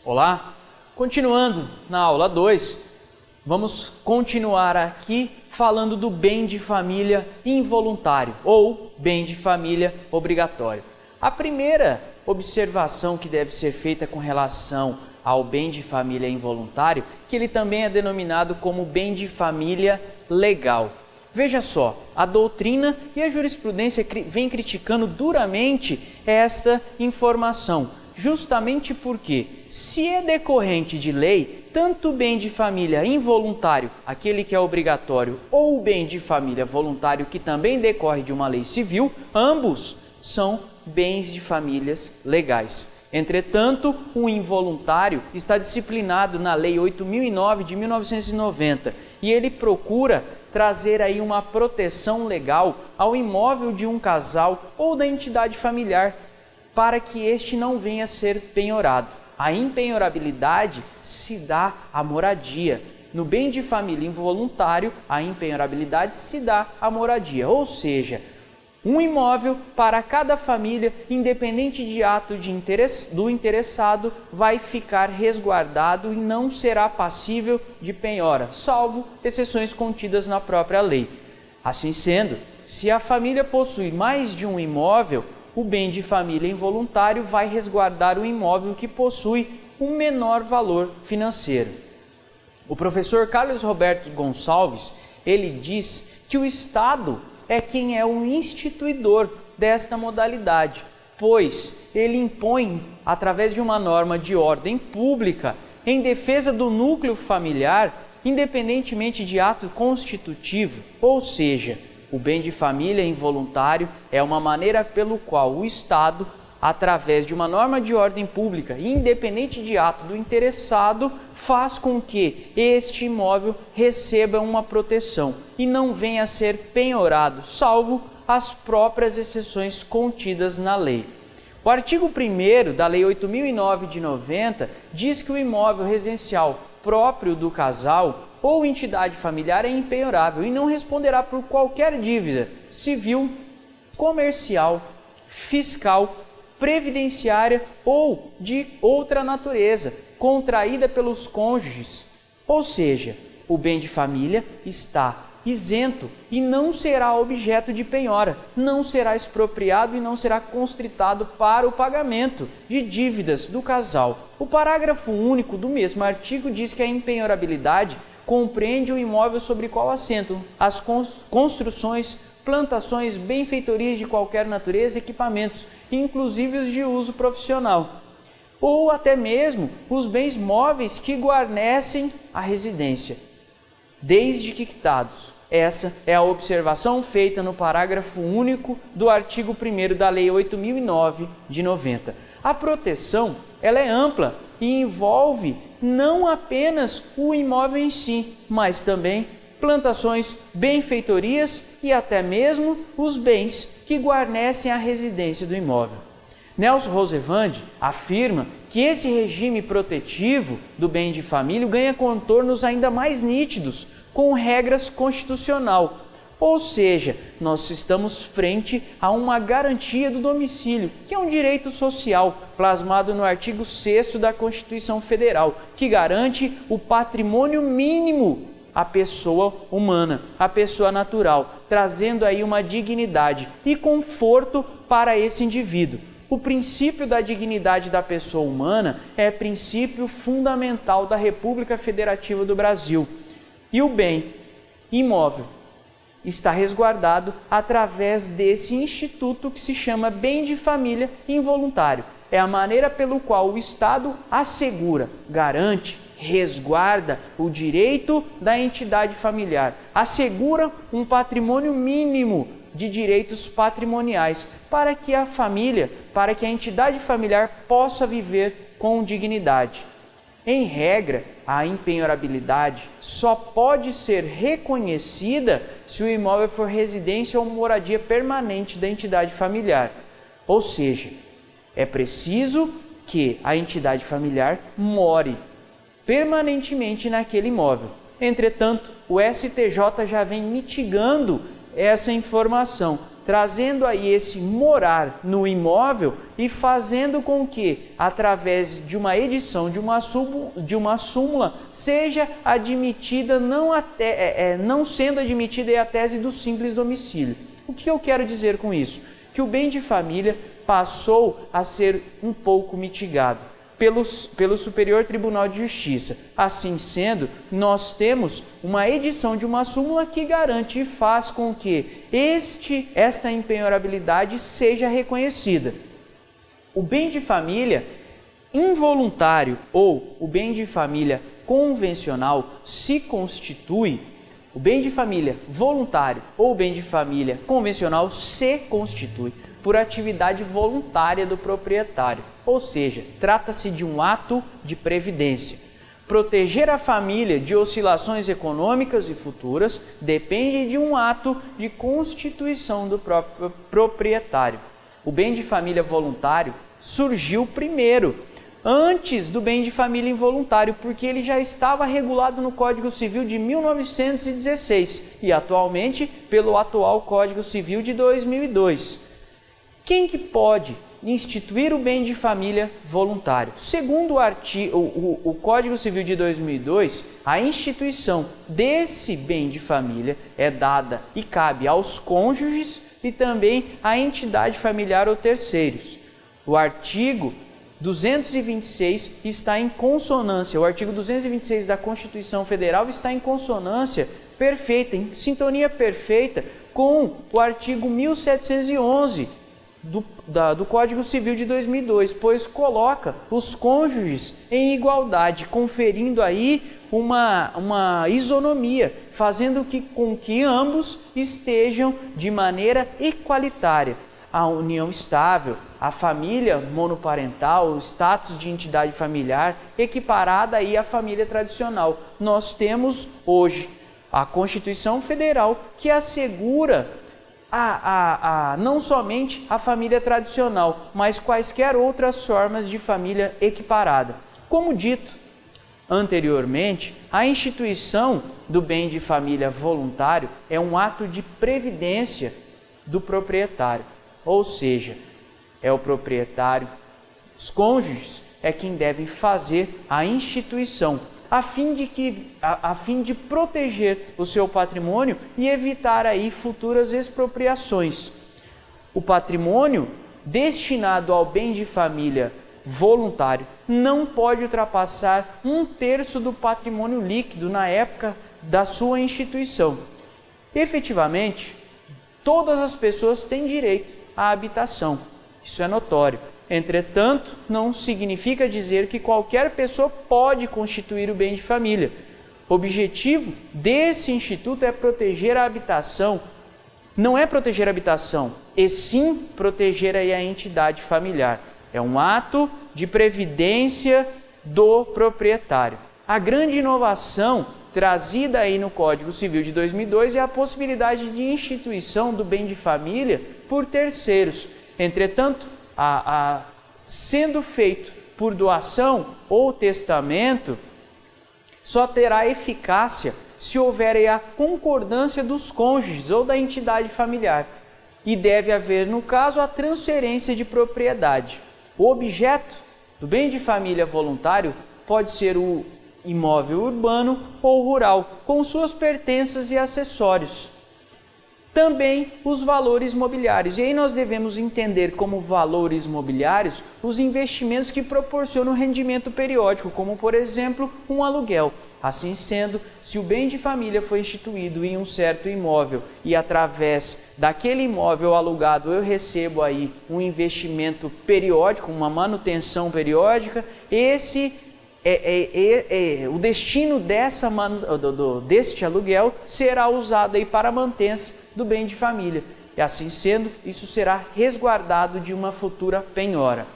Olá, continuando na aula 2, vamos continuar aqui falando do bem de família involuntário ou bem de família obrigatório. A primeira observação que deve ser feita com relação ao bem de família involuntário, que ele também é denominado como bem de família legal. Veja só, a doutrina e a jurisprudência vem criticando duramente esta informação, justamente porque, se é decorrente de lei, tanto o bem de família involuntário, aquele que é obrigatório, ou o bem de família voluntário, que também decorre de uma lei civil, ambos são bens de famílias legais. Entretanto, o involuntário está disciplinado na Lei 8.009 de 1990 e ele procura trazer aí uma proteção legal ao imóvel de um casal ou da entidade familiar, para que este não venha a ser penhorado. A impenhorabilidade se dá à moradia. No bem de família involuntário, a impenhorabilidade se dá à moradia, ou seja, um imóvel para cada família, independente de ato do interessado, vai ficar resguardado e não será passível de penhora, salvo exceções contidas na própria lei. Assim sendo, se a família possui mais de um imóvel, o bem de família involuntário vai resguardar o imóvel que possui um menor valor financeiro. O professor Carlos Roberto Gonçalves, ele diz que o Estado é quem é o instituidor desta modalidade, pois ele impõe, através de uma norma de ordem pública, em defesa do núcleo familiar, independentemente de ato constitutivo, ou seja, o bem de família involuntário é uma maneira pelo qual o Estado, através de uma norma de ordem pública, independente de ato do interessado, faz com que este imóvel receba uma proteção e não venha a ser penhorado, salvo as próprias exceções contidas na lei. O artigo 1º da Lei 8.009 de 90 diz que o imóvel residencial próprio do casal ou entidade familiar é impenhorável e não responderá por qualquer dívida civil, comercial, fiscal, previdenciária ou de outra natureza, contraída pelos cônjuges. Ou seja, o bem de família está isento e não será objeto de penhora, não será expropriado e não será constritado para o pagamento de dívidas do casal. O parágrafo único do mesmo artigo diz que a impenhorabilidade compreende o imóvel sobre qual assentam as construções, plantações, benfeitorias de qualquer natureza, equipamentos, inclusive os de uso profissional, ou até mesmo os bens móveis que guarnecem a residência, desde que quitados. Essa é a observação feita no parágrafo único do artigo 1º da Lei 8.009 de 90. A proteção, ela é ampla e envolve não apenas o imóvel em si, mas também plantações, benfeitorias e até mesmo os bens que guarnecem a residência do imóvel. Nelson Roosevelt afirma que esse regime protetivo do bem de família ganha contornos ainda mais nítidos com regras constitucional, ou seja, nós estamos frente a uma garantia do domicílio, que é um direito social plasmado no artigo 6º da Constituição Federal, que garante o patrimônio mínimo à pessoa humana, à pessoa natural, trazendo aí uma dignidade e conforto para esse indivíduo. O princípio da dignidade da pessoa humana é princípio fundamental da República Federativa do Brasil. E o bem imóvel está resguardado através desse instituto que se chama bem de família involuntário. É a maneira pelo qual o Estado assegura, garante, resguarda o direito da entidade familiar, assegura um patrimônio mínimo de direitos patrimoniais para que a família, para que a entidade familiar possa viver com dignidade. Em regra, a impenhorabilidade só pode ser reconhecida se o imóvel for residência ou moradia permanente da entidade familiar. Ou seja, é preciso que a entidade familiar more permanentemente naquele imóvel. Entretanto, o STJ já vem mitigando essa informação, trazendo aí esse morar no imóvel e fazendo com que, através de uma edição de uma súmula, seja admitida, não sendo admitida a tese do simples domicílio. O que eu quero dizer com isso? Que o bem de família passou a ser um pouco mitigado pelo Superior Tribunal de Justiça. Assim sendo, nós temos uma edição de uma súmula que garante e faz com que esta impenhorabilidade seja reconhecida. O bem de família involuntário ou o bem de família convencional se constitui, o bem de família voluntário ou o bem de família convencional se constitui por atividade voluntária do proprietário, ou seja, trata-se de um ato de previdência. Proteger a família de oscilações econômicas e futuras depende de um ato de constituição do próprio proprietário. O bem de família voluntário surgiu primeiro, antes do bem de família involuntário, porque ele já estava regulado no Código Civil de 1916 e atualmente pelo atual Código Civil de 2002. Quem que pode instituir o bem de família voluntário? Segundo o Código Civil de 2002, a instituição desse bem de família é dada e cabe aos cônjuges e também à entidade familiar ou terceiros. O artigo 226 está em consonância, o artigo 226 da Constituição Federal está em consonância perfeita, em sintonia perfeita com o artigo 1711 do Código Civil de 2002, pois coloca os cônjuges em igualdade, conferindo aí uma isonomia, fazendo com que ambos estejam de maneira igualitária. A união estável, a família monoparental, o status de entidade familiar, equiparada aí à família tradicional. Nós temos hoje a Constituição Federal que assegura não somente a família tradicional, mas quaisquer outras formas de família equiparada. Como dito anteriormente, a instituição do bem de família voluntário é um ato de previdência do proprietário, ou seja, é o proprietário, os cônjuges é quem devem fazer a instituição, a fim de proteger o seu patrimônio e evitar aí futuras expropriações. O patrimônio destinado ao bem de família voluntário não pode ultrapassar 1/3 do patrimônio líquido na época da sua instituição. Efetivamente, todas as pessoas têm direito à habitação, isso é notório. Entretanto, não significa dizer que qualquer pessoa pode constituir o bem de família. O objetivo desse instituto é proteger a habitação. Não é proteger a habitação, e sim proteger aí a entidade familiar. É um ato de previdência do proprietário. A grande inovação trazida aí no Código Civil de 2002 é a possibilidade de instituição do bem de família por terceiros. Entretanto, sendo feito por doação ou testamento, só terá eficácia se houver a concordância dos cônjuges ou da entidade familiar. E deve haver, no caso, a transferência de propriedade. O objeto do bem de família voluntário pode ser o imóvel urbano ou rural, com suas pertenças e acessórios. Também os valores mobiliários. E aí nós devemos entender como valores mobiliários os investimentos que proporcionam rendimento periódico, como por exemplo um aluguel. Assim sendo, se o bem de família foi instituído em um certo imóvel e através daquele imóvel alugado eu recebo aí um investimento periódico, uma manutenção periódica, o destino deste aluguel será usado aí para a manutenção do bem de família. E assim sendo, isso será resguardado de uma futura penhora.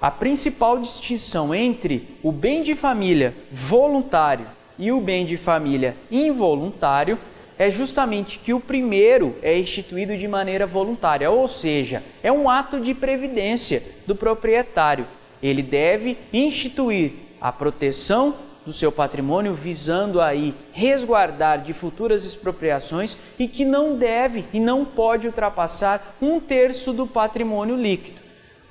A principal distinção entre o bem de família voluntário e o bem de família involuntário é justamente que o primeiro é instituído de maneira voluntária, ou seja, é um ato de previdência do proprietário. Ele deve instituir a proteção do seu patrimônio, visando aí resguardar de futuras expropriações e que não deve e não pode ultrapassar 1/3 do patrimônio líquido.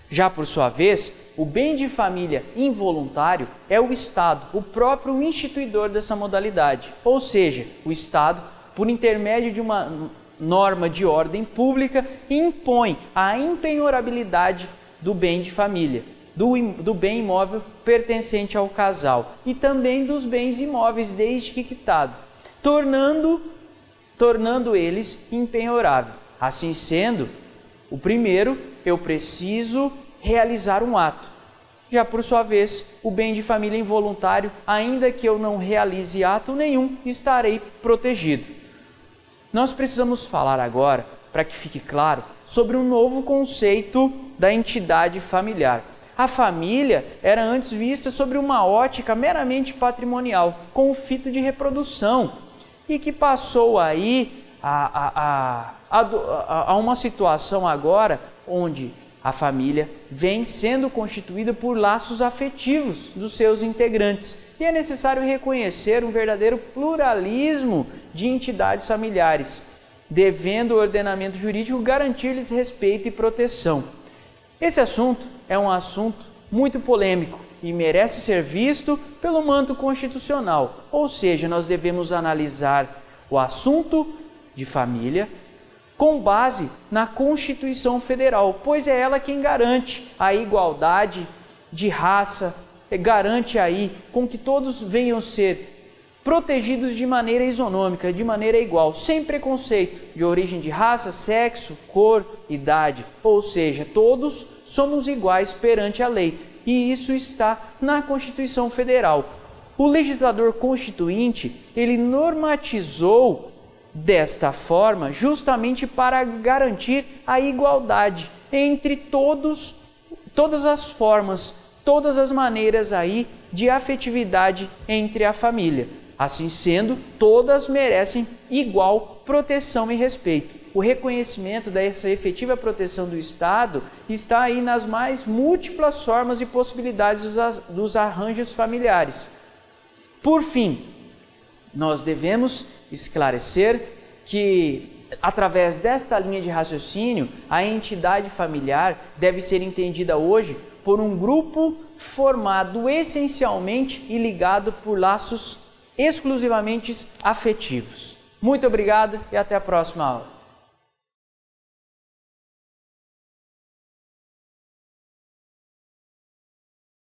Já por sua vez, o bem de família involuntário é o Estado, o próprio instituidor dessa modalidade, ou seja, o Estado, por intermédio de uma norma de ordem pública, impõe a impenhorabilidade do bem de família, do bem imóvel pertencente ao casal e também dos bens imóveis desde que quitado, tornando eles impenhoráveis. Assim sendo, o primeiro, eu preciso realizar um ato. Já por sua vez, o bem de família involuntário, ainda que eu não realize ato nenhum, estarei protegido. Nós precisamos falar agora, para que fique claro, sobre um novo conceito da entidade familiar. A família era antes vista sobre uma ótica meramente patrimonial, com o fito de reprodução, e que passou aí a uma situação agora onde a família vem sendo constituída por laços afetivos dos seus integrantes. E é necessário reconhecer um verdadeiro pluralismo de entidades familiares, devendo o ordenamento jurídico garantir-lhes respeito e proteção. Esse assunto é um assunto muito polêmico e merece ser visto pelo manto constitucional, ou seja, nós devemos analisar o assunto de família com base na Constituição Federal, pois é ela quem garante a igualdade de raça, garante aí com que todos venham ser protegidos de maneira isonômica, de maneira igual, sem preconceito de origem de raça, sexo, cor, idade, ou seja, todos somos iguais perante a lei, e isso está na Constituição Federal. O legislador constituinte, ele normatizou desta forma justamente para garantir a igualdade entre todas as formas, todas as maneiras aí de afetividade entre a família. Assim sendo, todas merecem igual proteção e respeito. O reconhecimento dessa efetiva proteção do Estado está aí nas mais múltiplas formas e possibilidades dos arranjos familiares. Por fim, nós devemos esclarecer que, através desta linha de raciocínio, a entidade familiar deve ser entendida hoje por um grupo formado essencialmente e ligado por laços exclusivamente afetivos. Muito obrigado e até a próxima aula.